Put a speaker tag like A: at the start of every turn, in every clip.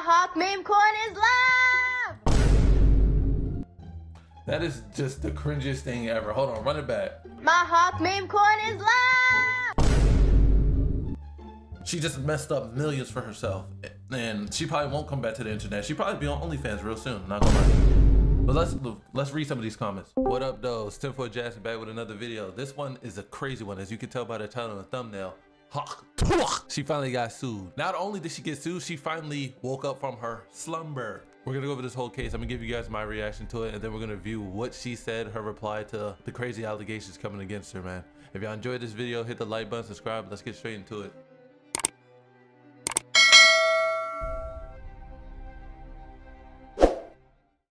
A: Hawk meme coin is live!
B: That is just the cringiest thing ever. Hold on, run it back.
A: My Hawk meme coin is live!
B: She just messed up millions for herself. And she probably won't come back to the internet. She'll probably be on OnlyFans real soon, not gonna lie. But let's read some of these comments. What up, though? It's 10 Jackson back with another video. This one is a crazy one, as you can tell by the title and the thumbnail. Tuah. She finally got sued. Not only did she get sued, she finally woke up from her slumber. We're gonna go over this whole case. I'm gonna give you guys my reaction to it, and then we're gonna view what she said, her reply to the crazy allegations coming against her, man. If y'all enjoyed this video, hit the like button, subscribe. Let's get straight into it.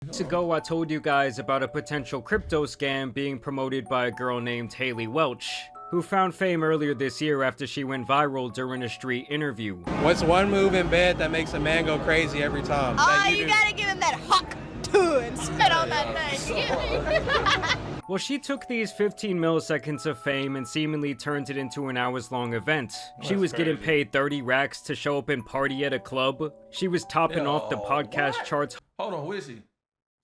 C: Weeks ago, I told you guys about a potential crypto scam being promoted by a girl named Hailey Welch, who found fame earlier this year after she went viral during a street interview.
D: What's one move in bed that makes a man go crazy every time?
A: Oh, you gotta give him that hawk Tuah and spit on that thing. You get me?
C: Well, she took these 15 milliseconds of fame and seemingly turned it into an hours-long event. She was getting paid 30 racks to show up and party at a club. She was topping off the podcast charts.
B: Hold on, who is she?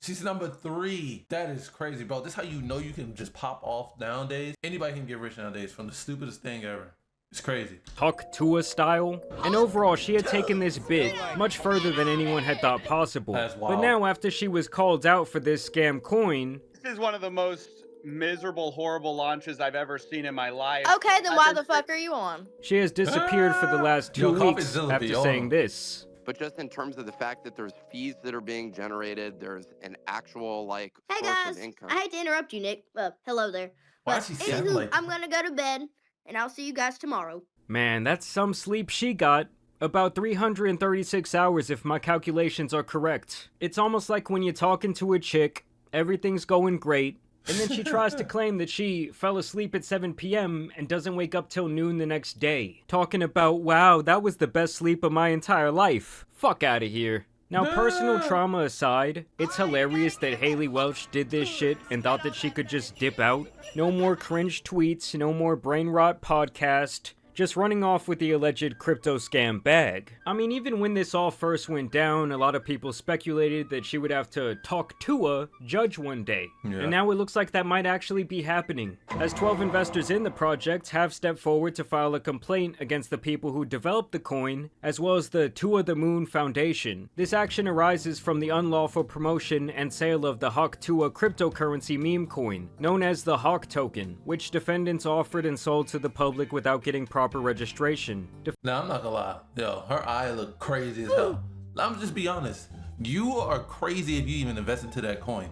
B: She's number 3. That is crazy, bro. This is how you know you can just pop off nowadays. Anybody can get rich nowadays from the stupidest thing ever. It's crazy.
C: Hawk Tuah style. And overall, she had taken this big much further than anyone had thought possible. But now, after she was called out for this scam coin,
D: This is one of the most miserable, horrible launches I've ever seen in my life.
A: Okay, then why the fuck are you on?
C: she has disappeared for the last 2 weeks
B: CoffeeZilla
C: after
B: be on.
C: saying this.
E: But just in terms of the fact that there's fees that are being generated, there's an actual like
A: Hey
E: source
A: guys,
E: of income.
A: I hate to interrupt you, Nick. Hello there.
B: Why
A: But
B: she sound
A: anywho,
B: like-
A: I'm gonna go to bed, and I'll see you guys tomorrow.
C: Man, that's some sleep she got. About 336 hours if my calculations are correct. It's almost like when you're talking to a chick, everything's going great, and then she tries to claim that she fell asleep at 7 p.m. and doesn't wake up till noon the next day. Talking about, wow, that was the best sleep of my entire life. Fuck out of here. Now, personal trauma aside, it's hilarious that Hailey Welch did this shit and thought that she could just dip out. No more cringe tweets, no more brain rot podcast. Just running off with the alleged crypto scam bag. I mean, even when this all first went down, a lot of people speculated that she would have to talk to a judge one day.
B: Yeah.
C: And now it looks like that might actually be happening, as 12 investors in the project have stepped forward to file a complaint against the people who developed the coin, as well as the Tuah the Moon Foundation. This action arises from the unlawful promotion and sale of the Hawk Tuah cryptocurrency meme coin, known as the Hawk token, which defendants offered and sold to the public without getting proper registration.
B: Now, I'm not gonna lie. Yo, her eye look crazy as hell. I'm just be honest. You are crazy if you even invest into that coin.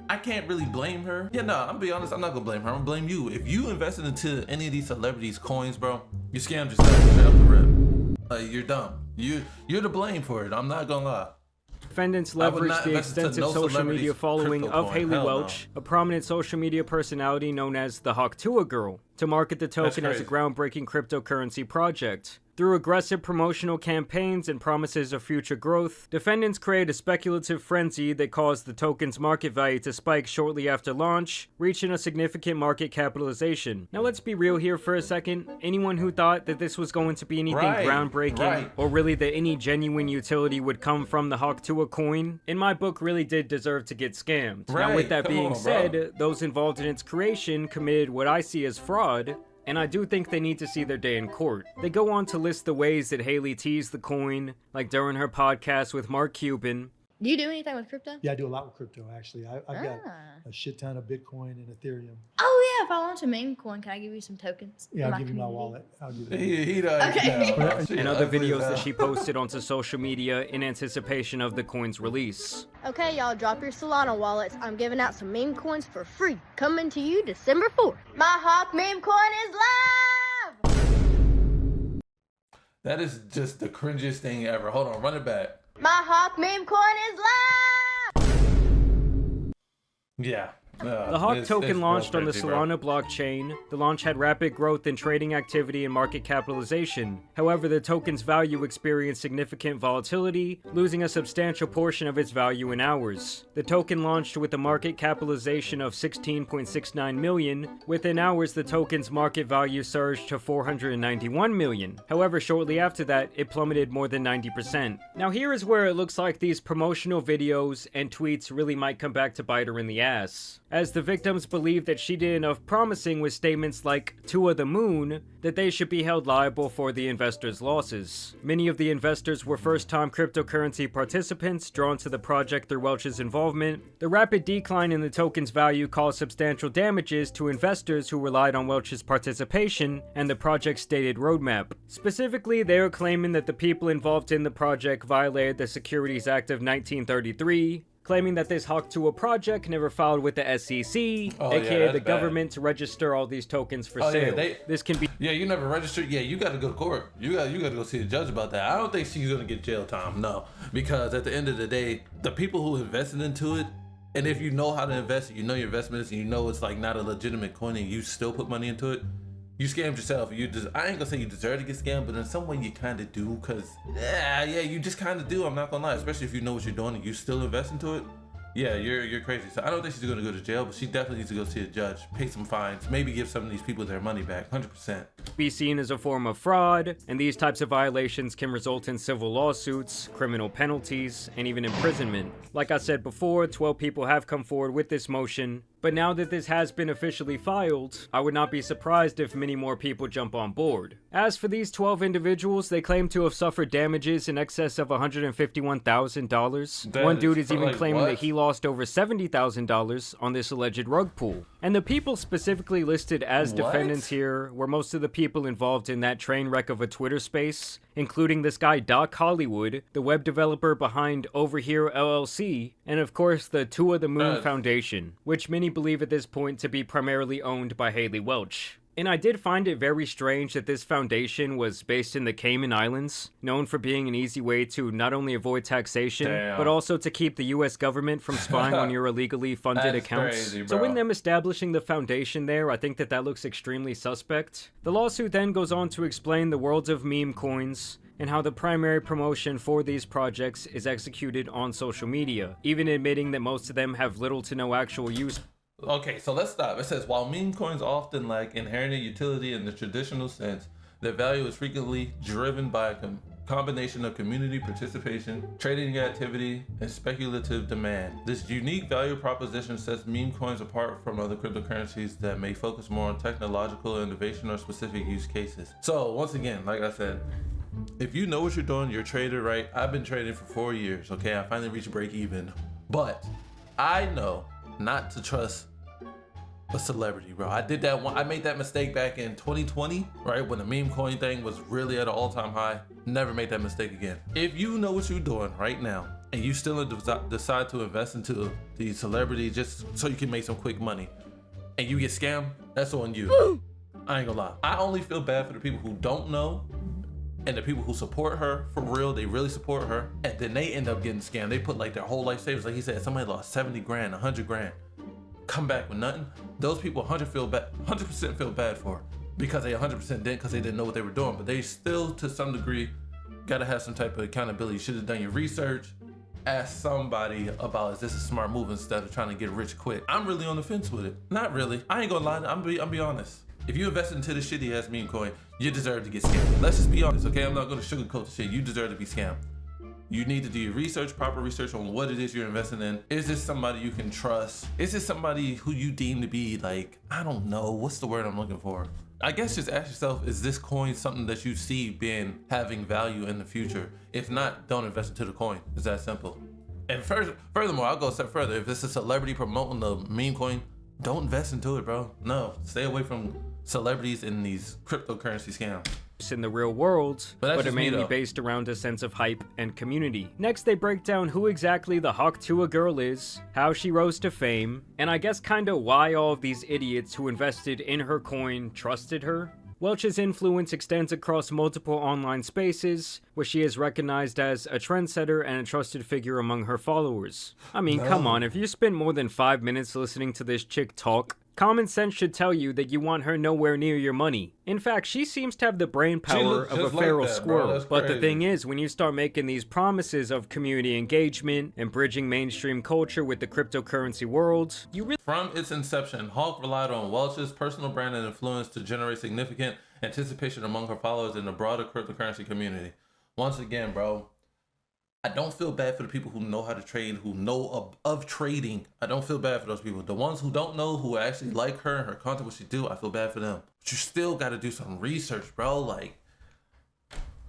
B: I can't really blame her. Yeah, no, I'm gonna be honest. I'm not gonna blame her. I'm gonna blame you. If you invested into any of these celebrities' coins, bro, you scammed yourself straight off the rip. You're dumb. You're to blame for it. I'm not gonna lie.
C: Defendants
B: I would
C: leveraged
B: not
C: the
B: invest into
C: extensive
B: no
C: social
B: celebrity's
C: media following
B: crypto
C: of
B: coin.
C: Hailey
B: Hell no.
C: Welch, a prominent social media personality known as the Hawk Tuah Girl, to market the token as a
B: crazy.
C: groundbreaking cryptocurrency project. Through aggressive promotional campaigns and promises of future growth, defendants create a speculative frenzy that caused the token's market value to spike shortly after launch, reaching a significant market capitalization. Now let's be real here for a second. Anyone who thought that this was going to be anything
B: Right,
C: groundbreaking,
B: right.
C: or really that any genuine utility would come from the Hawk Tuah coin, in my book really did deserve to get scammed. Now
B: Right,
C: with that
B: come
C: being
B: on,
C: said,
B: bro.
C: those involved in its creation committed what I see as fraud, and I do think they need to see their day in court. They go on to list the ways that Hailey teased the coin, like during her podcast with Mark Cuban.
A: Do you do anything with crypto?
F: Yeah, I do a lot with crypto, actually. I've got
A: Ah.
F: a shit ton of Bitcoin and Ethereum.
A: Oh yeah, if I want a meme coin, can I give you some tokens?
F: Yeah,
A: in
F: I'll give you my
A: community?
F: wallet. I'll give you
B: He does.
A: Okay.
B: Yeah, she
C: And other
B: ugly as
C: videos that
B: hell.
C: she posted onto social media in anticipation of the coin's release.
A: Okay, y'all, drop your Solana wallets. I'm giving out some meme coins for free. Coming to you December 4th. My Hawk meme coin is live!
B: That is just the cringiest thing ever. Hold on, run it back.
A: My Hawk meme coin is live!
B: Yeah,
C: The Hawk
B: It's
C: token
B: real
C: launched on the
B: crazy, bro.
C: Solana blockchain. The launch had rapid growth in trading activity and market capitalization. However, the token's value experienced significant volatility, losing a substantial portion of its value in hours. The token launched with a market capitalization of 16.69 million. Within hours, the token's market value surged to 491 million. However, shortly after that, it plummeted more than 90%. Now here is where it looks like these promotional videos and tweets really might come back to bite her in the ass, as the victims believe that she did enough promising with statements like Tuah the Moon that they should be held liable for the investors' losses. Many of the investors were first-time cryptocurrency participants drawn to the project through Welch's involvement. The rapid decline in the token's value caused substantial damages to investors who relied on Welch's participation and the project's stated roadmap. Specifically, they are claiming that the people involved in the project violated the Securities Act of 1933, claiming that this Hawk Tuah project never filed with the SEC,
B: Oh, yeah,
C: aka
B: that's
C: the
B: bad.
C: government, to register all these tokens for
B: Oh, yeah,
C: sale. This can be
B: Yeah, you never registered. Yeah, you got to go to court. You got to go see the judge about that. I don't think she's gonna get jail time. No, because at the end of the day, the people who invested into it, and if you know how to invest, you know your investments, and you know it's like not a legitimate coin, and you still put money into it, you scammed yourself. I ain't gonna say you deserve to get scammed, but in some way you kind of do, cause yeah, you just kind of do. I'm not gonna lie, especially if you know what you're doing and you still invest into it. Yeah, you're crazy. So I don't think she's gonna go to jail, but she definitely needs to go see a judge, pay some fines, maybe give some of these people their money back, 100%.
C: be seen as a form of fraud, and these types of violations can result in civil lawsuits, criminal penalties, and even imprisonment. Like I said before, 12 people have come forward with this motion, but now that this has been officially filed, I would not be surprised if many more people jump on board. As for these 12 individuals, they claim to have suffered damages in excess of $151,000.
B: That
C: One
B: is
C: dude is even
B: like
C: claiming
B: what?
C: that he lost over $70,000 on this alleged rug pull. And the people specifically listed as
B: What?
C: defendants here were most of the people involved in that train wreck of a Twitter space, including this guy Doc Hollywood, the web developer behind Over Here LLC, and of course the Tuah the Moon Foundation, which many believe at this point to be primarily owned by Hailey Welch. And I did find it very strange that this foundation was based in the Cayman Islands, known for being an easy way to not only avoid taxation,
B: Damn.
C: but also to keep the US government from spying on your illegally funded
B: That's
C: accounts.
B: crazy,
C: So
B: bro.
C: in them establishing the foundation there, I think that looks extremely suspect. The lawsuit then goes on to explain the world of meme coins, and how the primary promotion for these projects is executed on social media, even admitting that most of them have little to no actual use.
B: Okay, so let's stop. It says, while meme coins often lack inherent utility in the traditional sense, their value is frequently driven by a combination of community participation, trading activity, and speculative demand. This unique value proposition sets meme coins apart from other cryptocurrencies that may focus more on technological innovation or specific use cases. So once again, like I said, if you know what you're doing, you're a trader, right? I've been trading for 4 years, okay? I finally reached break even. But I know not to trust a celebrity, bro. I did that one. I made that mistake back in 2020, right? When the meme coin thing was really at an all-time high. Never make that mistake again. If you know what you're doing right now and you still decide to invest into these celebrities just so you can make some quick money and you get scammed, that's on you. I ain't gonna lie. I only feel bad for the people who don't know and the people who support her for real. They really support her, and then they end up getting scammed. They put like their whole life savings, like he said, somebody lost 70 grand, 100 grand, come back with nothing. Those people 100% feel bad for, because they 100% didn't, because they didn't know what they were doing. But they still, to some degree, gotta have some type of accountability. You should have done your research, ask somebody about, is this a smart move, instead of trying to get rich quick. I'm really on the fence with it. Not really. I ain't gonna lie. I'm be honest. If you invest into this shitty ass meme coin, you deserve to get scammed. Let's just be honest, okay? I'm not gonna sugarcoat the shit. You deserve to be scammed. You need to do your research, proper research on what it is you're investing in. Is this somebody you can trust? Is this somebody who you deem to be like, I don't know, what's the word I'm looking for? I guess just ask yourself, is this coin something that you see having value in the future? If not, don't invest into the coin. It's that simple. And furthermore, I'll go a step further. If it's a celebrity promoting the meme coin, don't invest into it, bro. No, stay away from celebrities in these cryptocurrency scams.
C: In the real world,
B: But that's
C: but are
B: just me,
C: mainly
B: though.
C: based around a sense of hype and community. Next, they break down who exactly the Hawk Tuah girl is, how she rose to fame, and I guess kinda why all of these idiots who invested in her coin trusted her. Welch's influence extends across multiple online spaces, where she is recognized as a trendsetter and a trusted figure among her followers. I mean, come on, if you spent more than 5 minutes listening to this chick talk, common sense should tell you that you want her nowhere near your money. In fact, she seems to have the brain power of a feral squirrel. But the thing is, when you start making these promises of community engagement and bridging mainstream culture with the cryptocurrency world, you really...
B: From its inception, Hawk relied on Welch's personal brand and influence to generate significant anticipation among her followers in the broader cryptocurrency community. Once again, bro, I don't feel bad for the people who know how to trade, who know of trading. I don't feel bad for those people. The ones who don't know, who actually like her and her content, what she do, I feel bad for them. But you still got to do some research, bro. Like,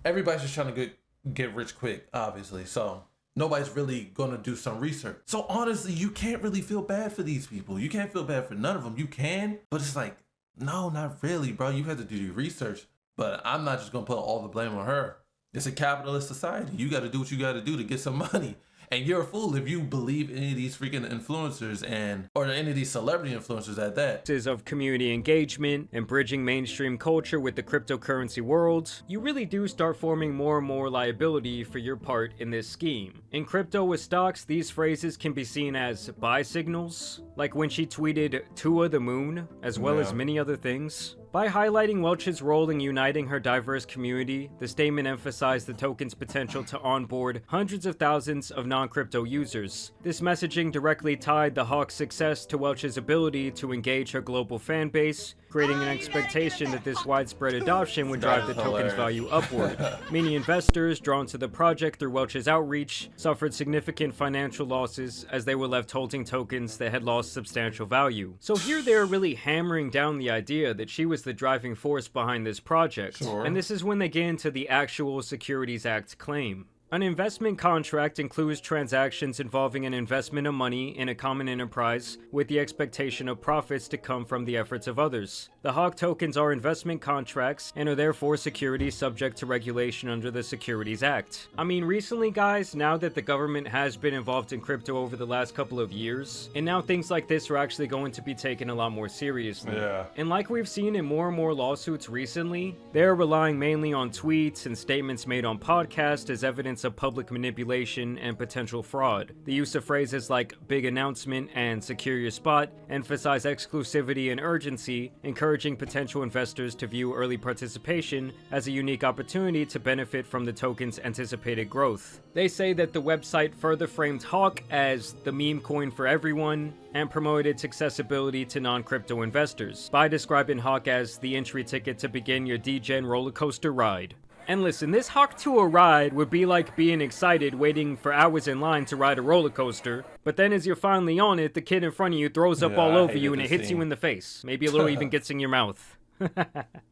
B: everybody's just trying to get rich quick, obviously. So nobody's really going to do some research. So honestly, you can't really feel bad for these people. You can't feel bad for none of them. You can, but it's like, no, not really, bro. You have to do your research. But I'm not just going to put all the blame on her. It's a capitalist society. You got to do what you got to do to get some money. And you're a fool if you believe any of these freaking influencers or any of these celebrity influencers at that.
C: Of community engagement and bridging mainstream culture with the cryptocurrency world, you really do start forming more and more liability for your part in this scheme. In crypto with stocks, these phrases can be seen as buy signals, like when she tweeted Tuah the moon, as well as many other things. By highlighting Welch's role in uniting her diverse community, the statement emphasized the token's potential to onboard hundreds of thousands of non-crypto users. This messaging directly tied the Hawk's success to Welch's ability to engage her global fan base, creating an expectation that this widespread adoption would drive the token's value upward. Many investors, drawn to the project through Welch's outreach, suffered significant financial losses as they were left holding tokens that had lost substantial value. So here they're really hammering down the idea that she was the driving force behind this project. And this is when they get into the actual Securities Act claim. An investment contract includes transactions involving an investment of money in a common enterprise with the expectation of profits to come from the efforts of others. The Hawk tokens are investment contracts and are therefore securities subject to regulation under the Securities Act. I mean, recently, guys, now that the government has been involved in crypto over the last couple of years, and now things like this are actually going to be taken a lot more seriously. And like we've seen in more and more lawsuits recently, they're relying mainly on tweets and statements made on podcasts as evidence of public manipulation and potential fraud. The use of phrases like big announcement and secure your spot emphasize exclusivity and urgency, encouraging potential investors to view early participation as a unique opportunity to benefit from the token's anticipated growth. They say that the website further framed Hawk as the meme coin for everyone and promoted its accessibility to non-crypto investors by describing Hawk as the entry ticket to begin your degen roller coaster ride. And listen, this Hawk Tuah ride would be like being excited waiting for hours in line to ride a roller coaster, but then as you're finally on it, the kid in front of you throws up all over you and it hits you in the face. Maybe a little even gets in your mouth.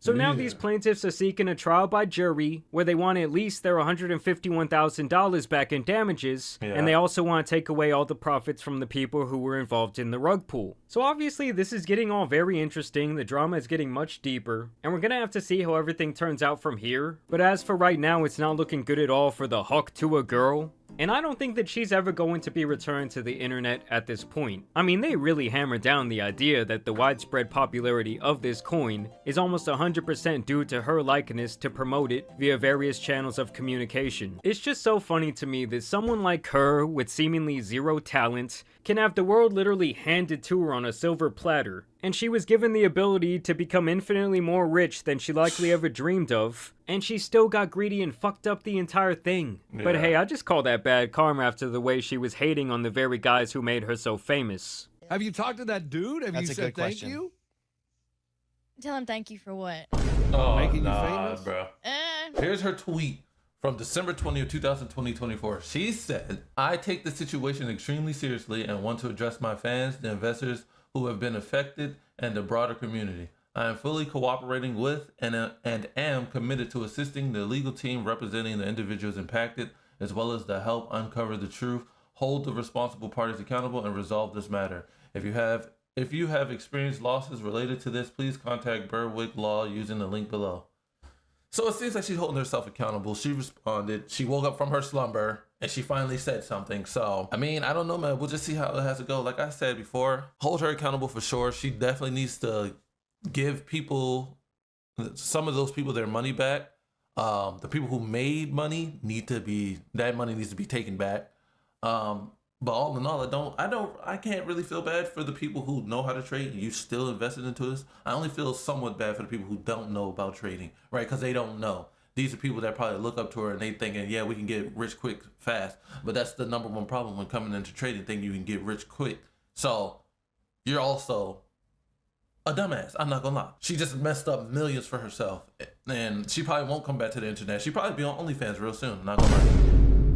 C: So now these plaintiffs are seeking a trial by jury where they want at least their $151,000 back in damages, and they also want to take away all the profits from the people who were involved in the rug pull. So obviously this is getting all very interesting, the drama is getting much deeper, and we're gonna have to see how everything turns out from here. But as for right now, it's not looking good at all for the Hawk Tuah girl. And I don't think that she's ever going to be returned to the internet at this point. I mean, they really hammer down the idea that the widespread popularity of this coin is almost 100% due to her likeness to promote it via various channels of communication. It's just so funny to me that someone like her, with seemingly zero talent, can have the world literally handed to her on a silver platter, and she was given the ability to become infinitely more rich than she likely ever dreamed of, and she still got greedy and fucked up the entire thing. But hey, I just call that bad karma after the way she was hating on the very guys who made her so famous.
G: Have you talked to that dude? Have you said thank you?
H: Tell him thank you for what?
B: Oh,
G: Making you
B: nah,
G: famous?
B: bro. Here's her tweet from December 20th, 2024. She said, "I take the situation extremely seriously and want to address my fans, the investors who have been affected, and the broader community. I am fully cooperating with and am committed to assisting the legal team representing the individuals impacted, as well as to help uncover the truth, hold the responsible parties accountable, and resolve this matter. If you have experienced losses related to this, please contact Berwick Law using the link below." So it seems like she's holding herself accountable. She responded. She woke up from her slumber and she finally said something. So, I mean, I don't know, man. We'll just see how it has to go. Like I said before, hold her accountable for sure. She definitely needs to give people some of those people their money back. The people who made money that money needs to be taken back. But all in all, I can't really feel bad for the people who know how to trade and you still invested into this. I only feel somewhat bad for the people who don't know about trading, right? Because they don't know. These are people that probably look up to her and they thinking, yeah, we can get rich quick, fast. But that's the number one problem when coming into trading, thinking you can get rich quick. So you're also a dumbass. I'm not gonna lie. She just messed up millions for herself, and she probably won't come back to the internet. She probably be on OnlyFans real soon. I'm not gonna lie.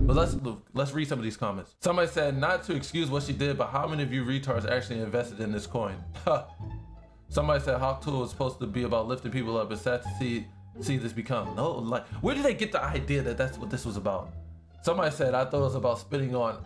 B: But let's read some of these comments. Somebody said, not to excuse what she did, but how many of you retards actually invested in this coin? Somebody said Hawk Tuah was supposed to be about lifting people up. It's sad to see this become. No, like, where did they get the idea that that's what this was about? Somebody said, I thought it was about spitting on.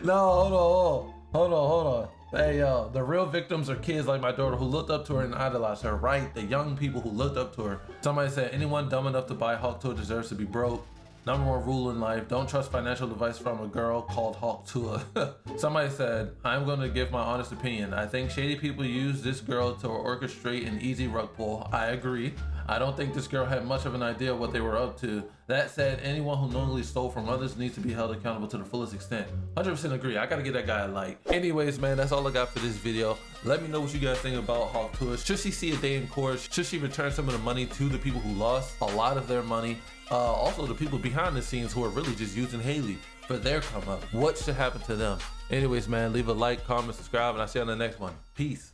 B: No, hold on. Hey, yo, the real victims are kids like my daughter who looked up to her and idolized her, right? The young people who looked up to her. Somebody said, anyone dumb enough to buy Hawk Tuah deserves to be broke. Number one rule in life, don't trust financial advice from a girl called Hawk Tuah. Somebody said, I'm going to give my honest opinion. I think shady people use this girl to orchestrate an easy rug pull. I agree. I don't think this girl had much of an idea of what they were up to. That said, anyone who knowingly stole from others needs to be held accountable to the fullest extent. 100% agree. I gotta get that guy a like. Anyways, man, that's all I got for this video. Let me know what you guys think about Hawk Tuah. Should she see a day in court? Should she return some of the money to the people who lost a lot of their money? Also, the people behind the scenes who are really just using Hailey for their come up. What should happen to them? Anyways, man, leave a like, comment, subscribe, and I'll see you on the next one. Peace.